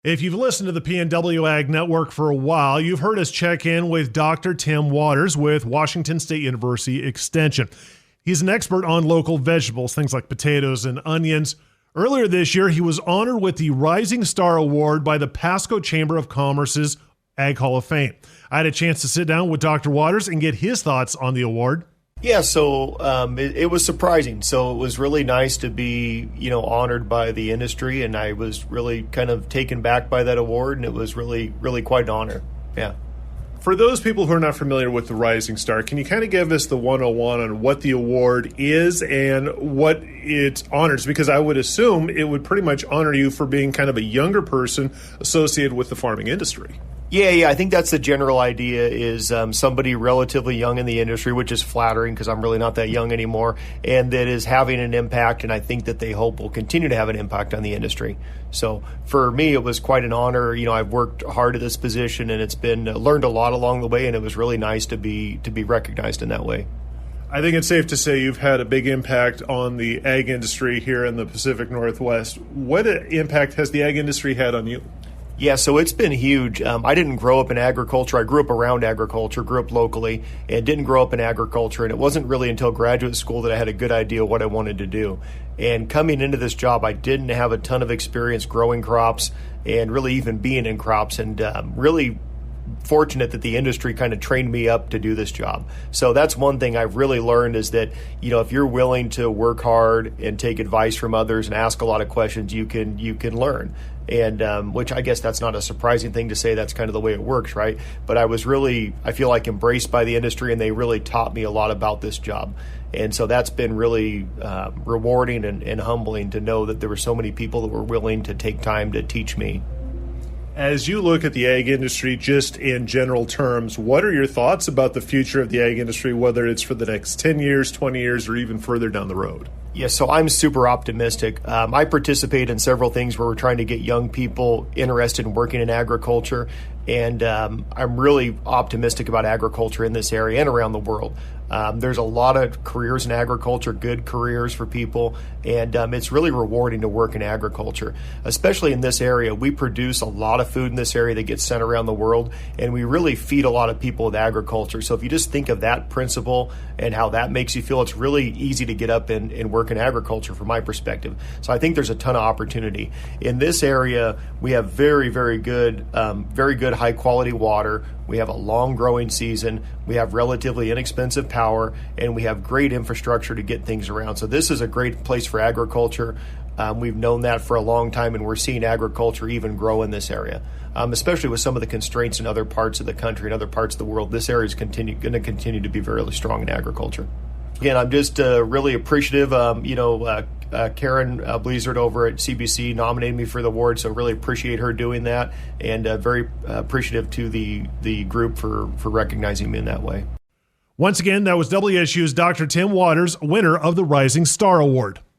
If you've listened to the PNW Ag Network for a while, you've heard us check in with Dr. Tim Waters with Washington State University Extension. He's an expert on local vegetables, things like potatoes and onions. Earlier this year, he was honored with the Rising Star Award by the Pasco Chamber of Commerce's Ag Hall of Fame. I had a chance to sit down with Dr. Waters and get his thoughts on the award. Yeah, so it was surprising. So it was really nice to be, honored by the industry, and I was really kind of taken back by that award, and it was really, really quite an honor. Yeah. For those people who are not familiar with the Rising Star, can you kind of give us the 101 on what the award is and what it honors? Because I would assume it would pretty much honor you for being kind of a younger person associated with the farming industry. Yeah, I think that's the general idea is somebody relatively young in the industry, which is flattering because I'm really not that young anymore, and that is having an impact, and I think that they hope will continue to have an impact on the industry. So for me, it was quite an honor. I've worked hard at this position, and it's been learned a lot along the way, and it was really nice to be recognized in that way. I think it's safe to say you've had a big impact on the ag industry here in the Pacific Northwest. What impact has the ag industry had on you? Yeah, so it's been huge. I didn't grow up in agriculture. I grew up around agriculture, grew up locally, and didn't grow up in agriculture. And it wasn't really until graduate school that I had a good idea what I wanted to do. And coming into this job, I didn't have a ton of experience growing crops and really even being in crops, and really fortunate that the industry kind of trained me up to do this job. So that's one thing I've really learned is that, if you're willing to work hard and take advice from others and ask a lot of questions, you can learn. And which I guess that's not a surprising thing to say. That's kind of the way it works, right? But I feel like embraced by the industry, and they really taught me a lot about this job. And so that's been really rewarding and humbling to know that there were so many people that were willing to take time to teach me. As you look at the ag industry just in general terms, what are your thoughts about the future of the ag industry, whether it's for the next 10 years, 20 years, or even further down the road? Yeah, so I'm super optimistic. I participate in several things where we're trying to get young people interested in working in agriculture, and I'm really optimistic about agriculture in this area and around the world. There's a lot of careers in agriculture, good careers for people, and it's really rewarding to work in agriculture, especially in this area. We produce a lot of food in this area that gets sent around the world, and we really feed a lot of people with agriculture. So if you just think of that principle and how that makes you feel, it's really easy to get up and work in agriculture from my perspective. So I think there's a ton of opportunity. In this area, we have very, very good high quality water. We have a long growing season. We have relatively inexpensive power, and we have great infrastructure to get things around. So this is a great place for agriculture. We've known that for a long time, and we're seeing agriculture even grow in this area, especially with some of the constraints in other parts of the country and other parts of the world. This area is going to continue to be very strong in agriculture. Again, I'm just really appreciative. Karen Blizzard over at CBC nominated me for the award, so really appreciate her doing that, and very appreciative to the group for recognizing me in that way. Once again, that was WSU's Dr. Tim Waters, winner of the Rising Star Award.